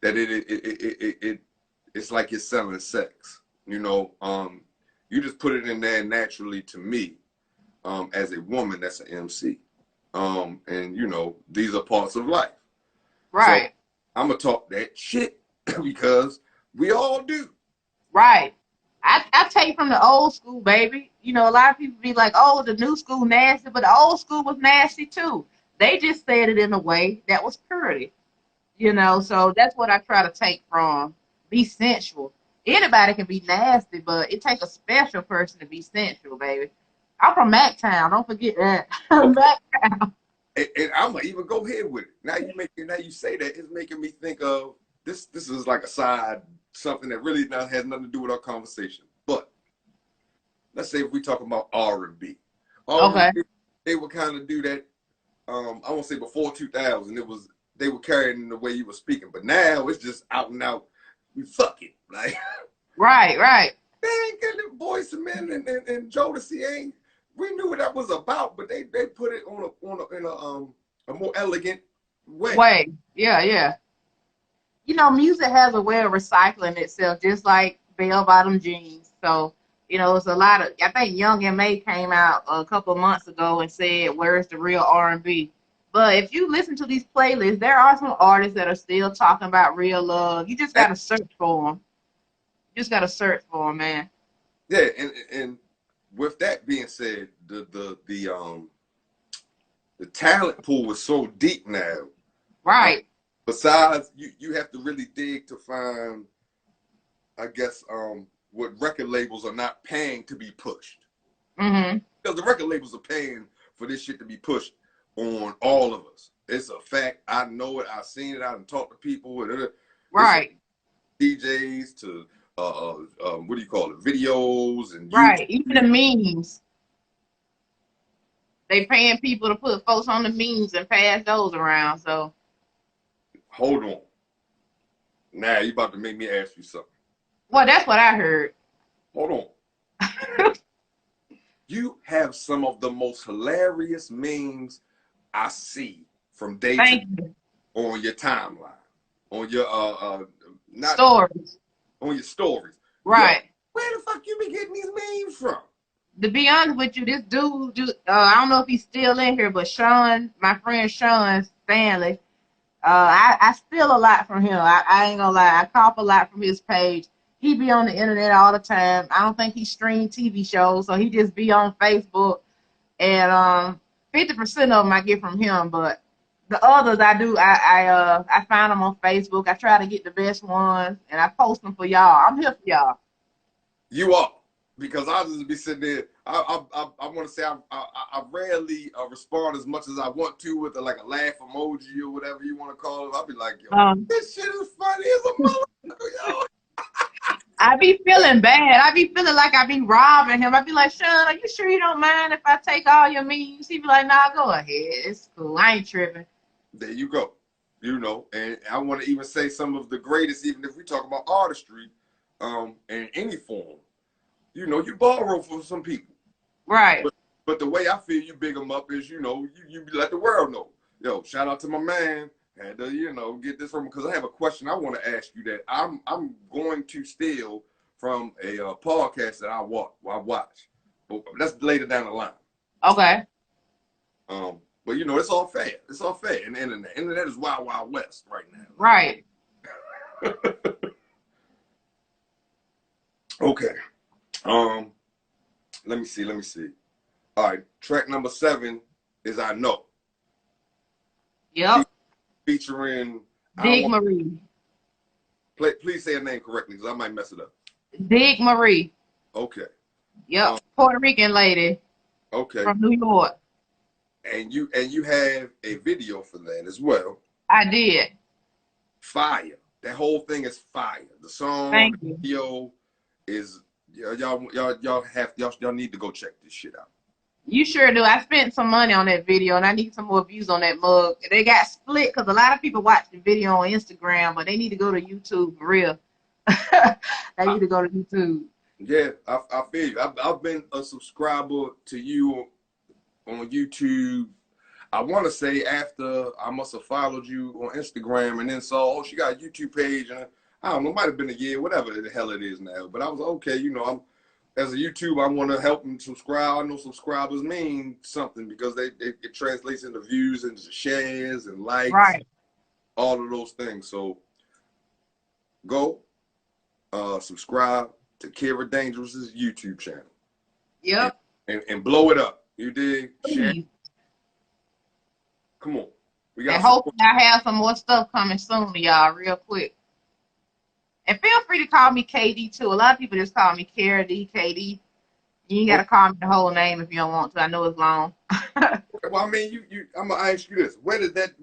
that it's like you're selling sex. You just put it in there naturally to me, as a woman that's an MC, and these are parts of life. So Right. I'm gonna talk that shit because we all do. Right. I take from the old school, baby. A lot of people be like, oh, the new school nasty, but the old school was nasty too. They just said it in a way that was pretty. So that's what I try to take from. Be sensual. Anybody can be nasty, but it takes a special person to be sensual, baby. I'm from Mactown. Don't forget that. Okay, Mactown. and I'm gonna even go ahead with it. Now you say that, it's making me think of this. This is like a side, something that really has nothing to do with our conversation. But let's say if we talk about R&B, Okay. R&B, they would kind of do that. I won't say before 2000. They were carrying in the way you were speaking, but now it's just out and out. We fuck it, like Right, right. they ain't getting the Boys and Men and Jodeci ain't. We knew what that was about, but they put it in a more elegant way. Wait. Yeah, yeah. Music has a way of recycling itself, just like bell bottom jeans. So, it's a lot of. I think Young M.A. came out a couple of months ago and said, "Where's the real R&B?" But if you listen to these playlists, there are some artists that are still talking about real love. You just And, gotta search for them. You just gotta search for them, man. yeah, and with that being said, the talent pool is so deep now. Uh, Right. Besides, you have to really dig to find, I guess, what record labels are not paying to be pushed. Mhm. Because the record labels are paying for this shit to be pushed on all of us. It's a fact. I know it. I've seen it. I done talked to people. It's Right. DJs to what do you call it? Videos and YouTube. Right. Even the memes, they paying people to put folks on the memes and pass those around. So, Hold on. Now you about to make me ask you something. well, that's what I heard. Hold on. You have some of the most hilarious memes I see from day to day Thank you. on your timeline, on your not Stories. on your stories. Yo, Right. where the fuck you be getting these memes from? To be honest with you, this dude, I don't know if he's still in here, but Sean, my friend Sean Stanley, I steal a lot from him. I ain't gonna lie. I cop a lot from his page. He be on the internet all the time. I don't think he stream TV shows, so he just be on Facebook. And 50% of them I get from him, but the others I do. I find them on Facebook. I try to get the best ones, and I post them for y'all. I'm here for y'all. You are, because I'll just be sitting there. I want to say I rarely respond as much as I want to with like a laugh emoji or whatever you want to call it. I'll be like, yo, this shit is funny as a motherfucker, yo. I be feeling bad. I be feeling like I be robbing him. I be like, Sean, are you sure you don't mind if I take all your memes? He be like, nah, go ahead. It's cool. I ain't tripping. There you go. You know, and I want to even say some of the greatest, even if we talk about artistry, in any form. You know, you borrow from some people. Right. But the way I feel you big them up is, you know, you let the world know. Yo, shout out to my man. Had to, you know, get this from, because I have a question I want to ask you that I'm going to steal from a podcast that I watch. But that's later down the line. Okay. But you know, it's all fair. It's all fair. And the internet is wild, wild west right now. Right. Okay. Let me see. All right, track number 7 is I Know. Yep. Featuring Dig Marie. Please say her name correctly, because I might mess it up. Dig Marie. Okay. Yep. Puerto Rican lady. Okay. From New York. And you have a video for that as well. I did. Fire. That whole thing is fire. The song, Thank the you. video is y'all need to go check this shit out. You sure do. I spent some money on that video, and I need some more views on that mug. They got split because a lot of people watch the video on Instagram, but they need to go to YouTube for real. They need to go to YouTube. Yeah, I feel you. I've been a subscriber to you on YouTube. I want to say after I must have followed you on Instagram and then saw, oh, she got a YouTube page, and I don't know, it might have been a year, whatever the hell it is now. But I was okay, you know, as a YouTube, I want to help them subscribe. I know subscribers mean something because it translates into views and shares and likes, right? All of those things. So go subscribe to Kera Dangerous's YouTube channel. Yep. And blow it up. You dig? Share. Come on. We got. And hopefully I have some more stuff coming soon to y'all, real quick. And feel free to call me KD too. A lot of people just call me Kera D, KD. You ain't gotta call me the whole name if you don't want to. I know it's long. Well, I mean, I'm gonna ask you this: Where did that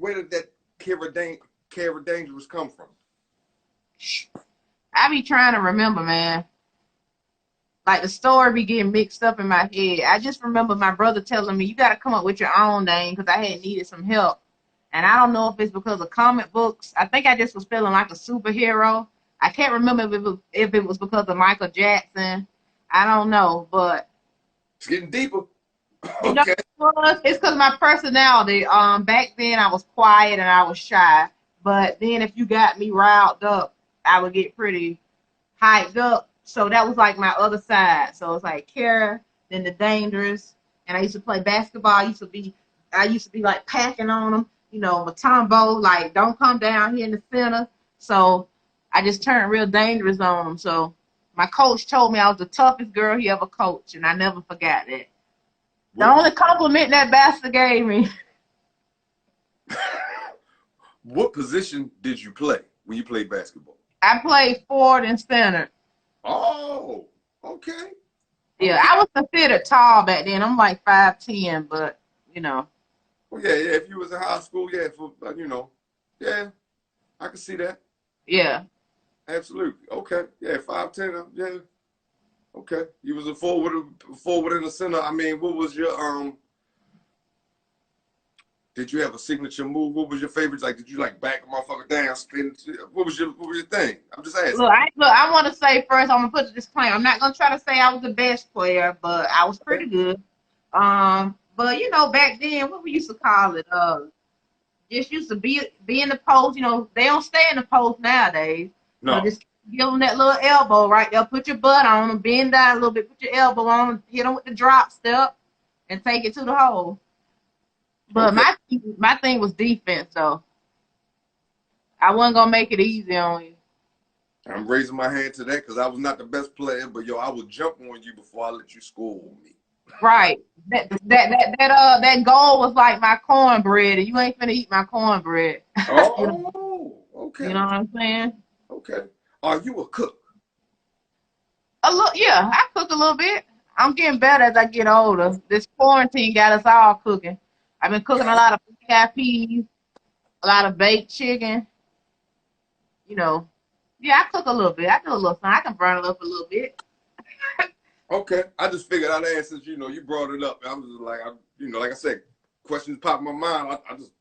Kera Dangerous come from? I be trying to remember, man. Like the story be getting mixed up in my head. I just remember my brother telling me, you got to come up with your own name, because I had needed some help. And I don't know if it's because of comic books. I think I just was feeling like a superhero. I can't remember if it was because of Michael Jackson. I don't know, but it's getting deeper. You know, it's because of my personality. Back then I was quiet and I was shy. But then if you got me riled up, I would get pretty hyped up. So that was like my other side. So it's like Kera, then the Dangerous. And I used to play basketball. I used to be like packing on them, you know, Matombo, like don't come down here in the center. So I just turned real dangerous on them. So my coach told me I was the toughest girl he ever coached, and I never forgot that. The only compliment that bastard gave me. What position did you play when you played basketball? I played forward and center. Oh, okay. Yeah, I was considered tall back then. I'm like 5'10", but you know. Well, yeah. If you was in high school, yeah, yeah, I can see that. Yeah. Absolutely. Okay. Yeah, 5'10". Yeah. Okay. You was a forward in the center. I mean, what was your Did you have a signature move? What was your favorite? Like, did you like back a motherfucker down, spin? What was your thing? I'm just asking. Look, I want to say first, I'm gonna put the disclaimer. I'm not gonna try to say I was the best player, but I was pretty good. But you know, back then, what we used to call it, just used to be in the post. You know, they don't stay in the post nowadays. No. So just give them that little elbow right there. Put your butt on them, bend down a little bit, put your elbow on them, hit them with the drop step, and take it to the hole. But okay. my thing was defense, though. I wasn't gonna make it easy on you. I'm raising my hand to that because I was not the best player, but yo, I will jump on you before I let you score on me. Right. That goal was like my cornbread, and you ain't finna eat my cornbread. you know, Oh, you okay, know what I'm saying? okay. Are you a cook? A little, yeah. I cook a little bit. I'm getting better as I get older. This quarantine got us all cooking. I've been cooking a lot of black eyed peas, a lot of baked chicken. You know, yeah, I cook a little bit. I do a little something. I can burn it up a little bit. Okay, I just figured I'd ask since you brought it up. I was just like, like I said, questions pop in my mind. I just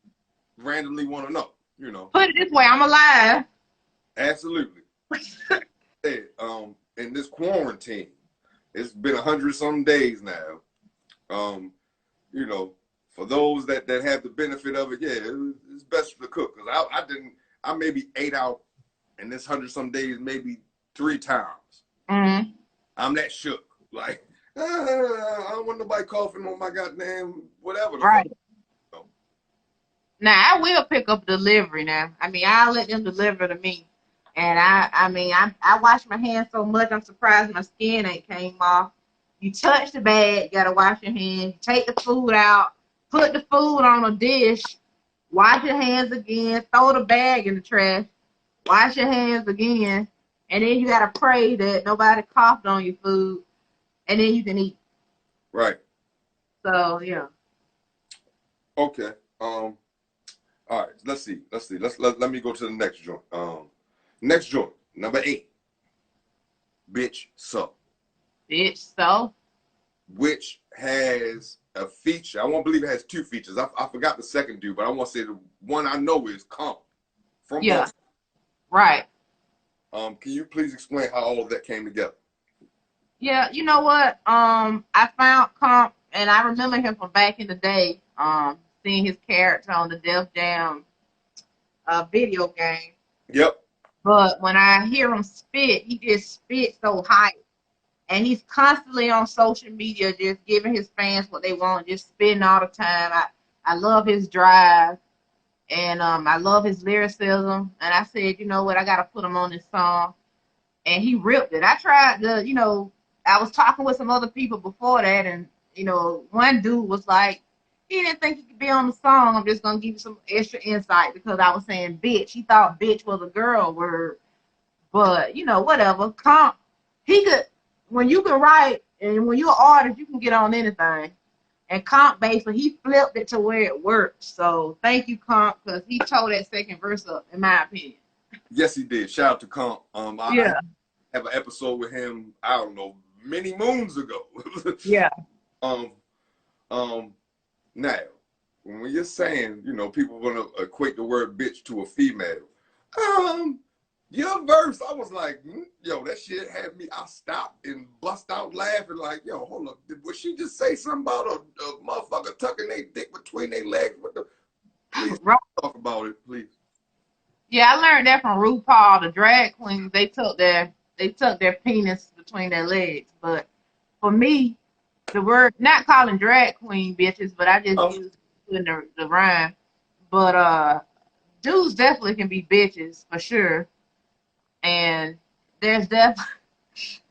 randomly want to know. Put it this way, I'm alive. Absolutely. Hey, in this quarantine, it's been 100 some days now. Um, you know, for those that have the benefit of it, yeah, it's best to cook because I maybe ate out in this 100 some days maybe 3 times. Mm-hmm. I'm that shook. Like, I don't want nobody coughing on my goddamn whatever the fuck. Right. Now I will pick up delivery now. I mean, I'll let them deliver to me. And I wash my hands so much, I'm surprised my skin ain't came off. You touch the bag, gotta wash your hands. You take the food out, put the food on a dish, wash your hands again, throw the bag in the trash, wash your hands again, and then you gotta pray that nobody coughed on your food, and then you can eat. Right. So yeah. Okay. All right. Let's see. Let me go to the next joint. Next joint, number 8. Bitch so. Bitch, so Which has a feature. I won't believe it has 2 features. I forgot the second dude, but I want to say the one I know is Comp from yeah, Boston. right. Can you please explain how all of that came together? Yeah, you know what? I found Comp, and I remember him from back in the day. Seeing his character on the Def Jam video game. Yep. But when I hear him spit, he just spits so high, and he's constantly on social media, just giving his fans what they want, just spitting all the time. I love his drive, and I love his lyricism. And I said, you know what? I gotta put him on this song, and he ripped it. I tried to, I was talking with some other people before that, and one dude was like, he didn't think he could be on the song. I'm just gonna give you some extra insight because I was saying bitch. He thought bitch was a girl word, but whatever. Comp, he could when you can write and when you're an artist, you can get on anything. And Comp basically he flipped it to where it works. So thank you, Comp, because he tore that second verse up, in my opinion. Yes, he did. Shout out to Comp. I Yeah. have an episode with him. I don't know, many moons ago. Yeah. um, Now, when you're saying, people want to equate the word bitch to a female, your verse, I was like, yo, that shit had me. I stopped and bust out laughing, like, yo, hold up, would she just say something about a motherfucker tucking their dick between their legs? Please Right. talk about it, please. Yeah, I learned that from RuPaul. The drag queens, they tuck their penis between their legs. But for me, the word not calling drag queen bitches, but I just Oh, use it in the rhyme. But dudes definitely can be bitches for sure. And there's def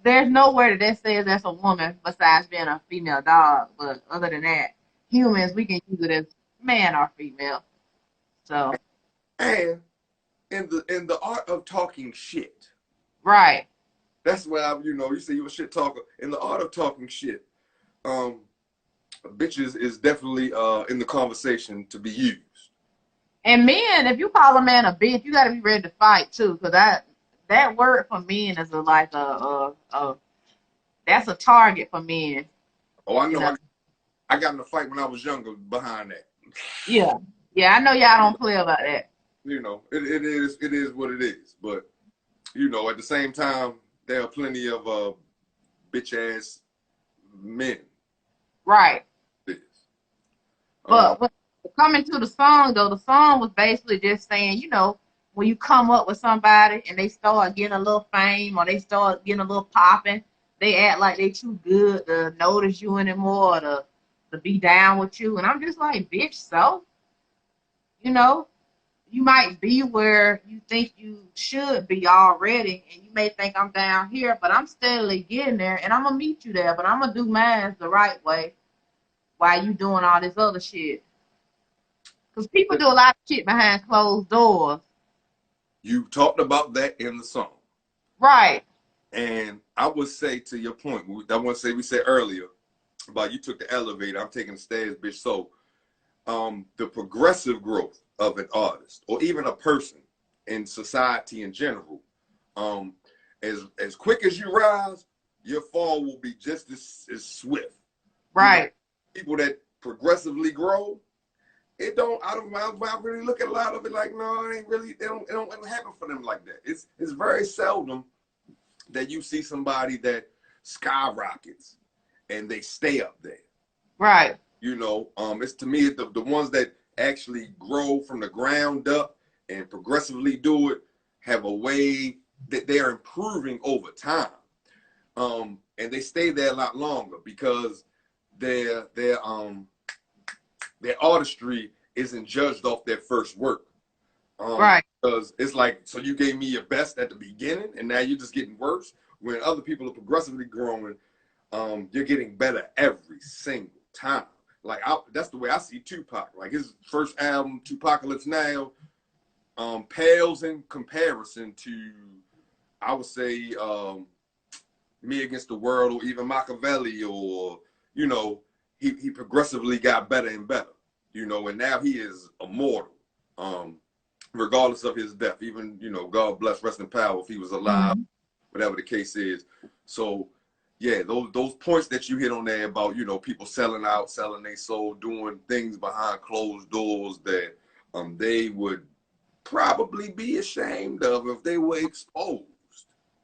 there's nowhere that says that's a woman besides being a female dog. But other than that, humans we can use it as man or female. So and in the art of talking shit, right. that's why you say you a shit talker. In the art of talking shit, um, bitches is definitely in the conversation to be used. And men, if you call a man a bitch, you got to be ready to fight too, because that word for men is that's a target for men. Oh, I You know. know. I got in a fight when I was younger behind that. Yeah. Yeah, I know y'all don't play about that. It is what it is. But at the same time, there are plenty of bitch ass men. Right. This. But coming to the song though, the song was basically just saying, when you come up with somebody and they start getting a little fame or they start getting a little popping, they act like they too good to notice you anymore or to be down with you. And I'm just like, bitch, so, you know, you might be where you think you should be already, and you may think I'm down here, but I'm steadily getting there, and I'm gonna meet you there. But I'm gonna do mine the right way while you doing all this other shit. Because people do a lot of shit behind closed doors. You talked about that in the song. Right. And I would say, to your point, I want to say, we said earlier about you took the elevator, I'm taking the stairs, bitch. So the progressive growth of an artist or even a person in society in general, as quick as you rise, your fall will be just as swift. Right. You know, people that progressively grow, I really look at a lot of it like, no, it ain't really, it don't happen for them like that. It's very seldom that you see somebody that skyrockets and they stay up there. Right. You know, it's, to me, the ones that actually grow from the ground up and progressively do it have a way that they're improving over time. And they stay there a lot longer because their artistry isn't judged off their first work. Right. Because it's like, so you gave me your best at the beginning and now you're just getting worse. When other people are progressively growing, you're getting better every single time. Like, that's the way I see Tupac. Like, his first album, Tupacalypse Now, pales in comparison to, I would say, Me Against the World or even Machiavelli, or, you know, he progressively got better and better, you know, and now he is immortal, regardless of his death. Even, you know, God bless, rest in power if he was alive, whatever the case is. So, yeah, those points that you hit on there about, you know, people selling out, selling their soul, doing things behind closed doors that they would probably be ashamed of if they were exposed.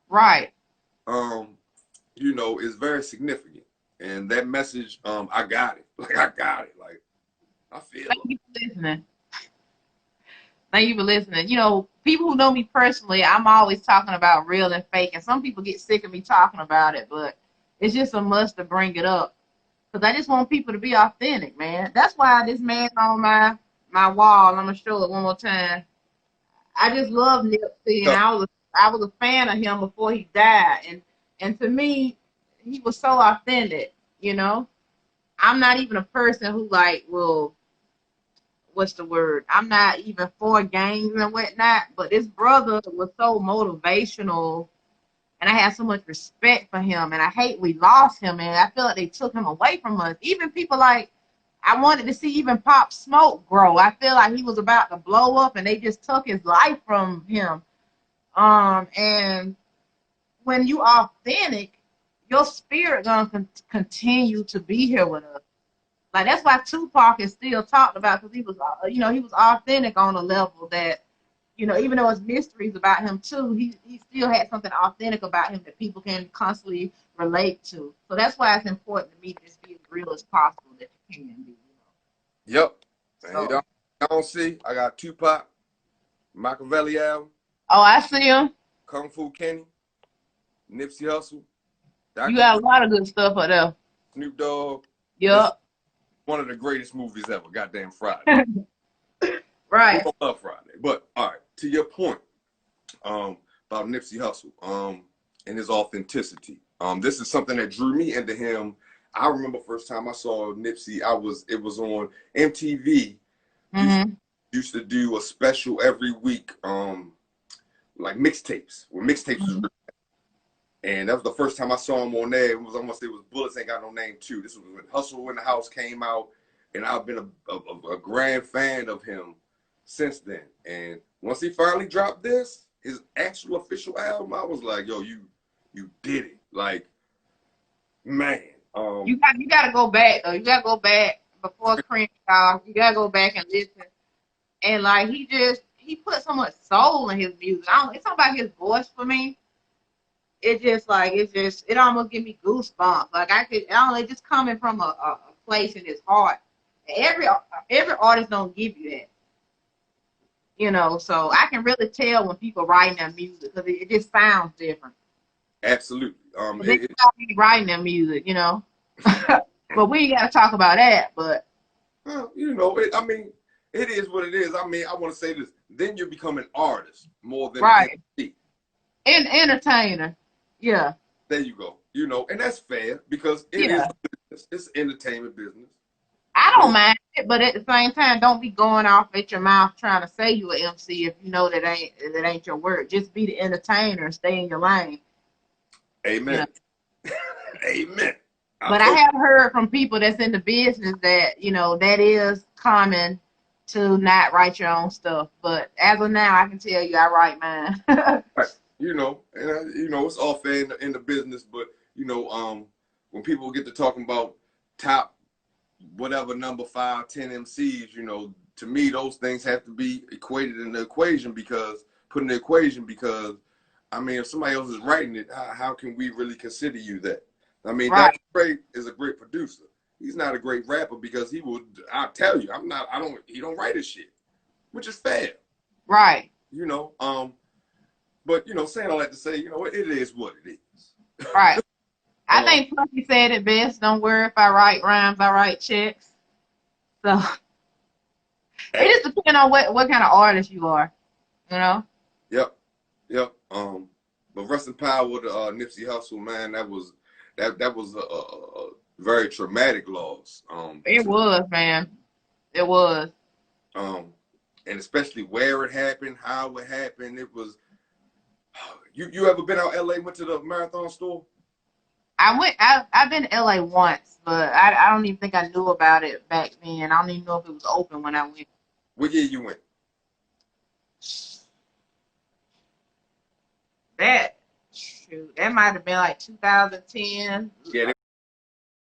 Right. You know, is very significant. And that message, I got it. Like, I got it. Like, I feel Thank it. you for listening. Thank you for listening. You know, people who know me personally, I'm always talking about real and fake, and some people get sick of me talking about it, but it's just a must to bring it up. Because I just want people to be authentic, man. That's why this man on my wall, I'm going to show it one more time. I just love Nipsey, and So, I was a fan of him before he died. And to me, he was so authentic, you know? I'm not even a person who, like, will, what's the word? I'm not even for gangs and whatnot, but this brother was so motivational, and I had so much respect for him, and I hate we lost him, and I feel like they took him away from us. Even people like, I wanted to see even Pop Smoke grow. I feel like he was about to blow up, and they just took his life from him. And when you authentic, your spirit gonna continue to be here with us. Like, that's why Tupac is still talked about, because he was, he was authentic on a level that, even though it's mysteries about him too, he still had something authentic about him that people can constantly relate to. So that's why it's important to me to just be as real as possible that you can be. yep. And So, I don't see, I got Tupac, Machiavelli album, oh, I see him. Kung Fu Kenny, Nipsey Hussle, You Dr. got Dre, a lot of good stuff up there. Snoop Dogg. It's Yup. one of the greatest movies ever, goddamn Friday. Right. I love Friday. But, all right, to your point about Nipsey Hussle and his authenticity. This is something that drew me into him. I remember first time I saw Nipsey, it was on MTV. Mm-hmm. Used to do a special every week, like mixtapes, where mixtapes was, and that was the first time I saw him on there. It was Bullets Ain't Got No Name 2. This was when Hustle in the House came out, and I've been a grand fan of him since then. And once he finally dropped this, his actual official album, I was like, yo, you did it. Like, man. You gotta go back though. You gotta go back before Crenshaw. You gotta go back and listen. And like he put so much soul in his music. It's not about his voice for me. It almost give me goosebumps. Like it just coming from a place in his heart. Every artist don't give you that. So I can really tell when people writing their music, because it just sounds different. Absolutely. They gotta be writing their music, But we ain't gotta talk about that. But I mean, it is what it is. I mean, I want to say this. Then you become an artist more than an Right. MC. And entertainer. Yeah. There you go. You know, and that's fair because it is Yeah. a business. It's entertainment business. I But don't mind it, but at the same time, don't be going off at your mouth trying to say you an MC if you know that ain't your word. Just be the entertainer and stay in your lane. You know. amen. Amen. I But I told have heard from people that's in the business that, that is common to not write your own stuff. But as of now, I can tell you I write mine. you, you know, and it's all fair in the business, but when people get to talking about top whatever number 5, 10 MCs, to me those things have to be equated in the equation because put in the equation because I mean if somebody else is writing it, how can we really consider you that? I mean, Right, Dr. Dre is a great producer. He's not a great rapper because I'll tell you, he don't write his shit, which is fair. right, You know, but saying all that to say, it is what it is. right. I Um, think Puffy said it best. Don't worry if I write rhymes, I write checks. So it hey, just depends on what kind of artist you are, you know? yep, yep. But rest in power to Nipsey Hussle, man. That was a very traumatic loss. It was, man. It was. Um, and especially where it happened, how it happened. It was. You ever been out LA? Went to the Marathon store? I've been to LA once, but I don't even think I knew about it back then. I don't even know if it was open when I went. What year you went? That might have been like 2010. Yeah,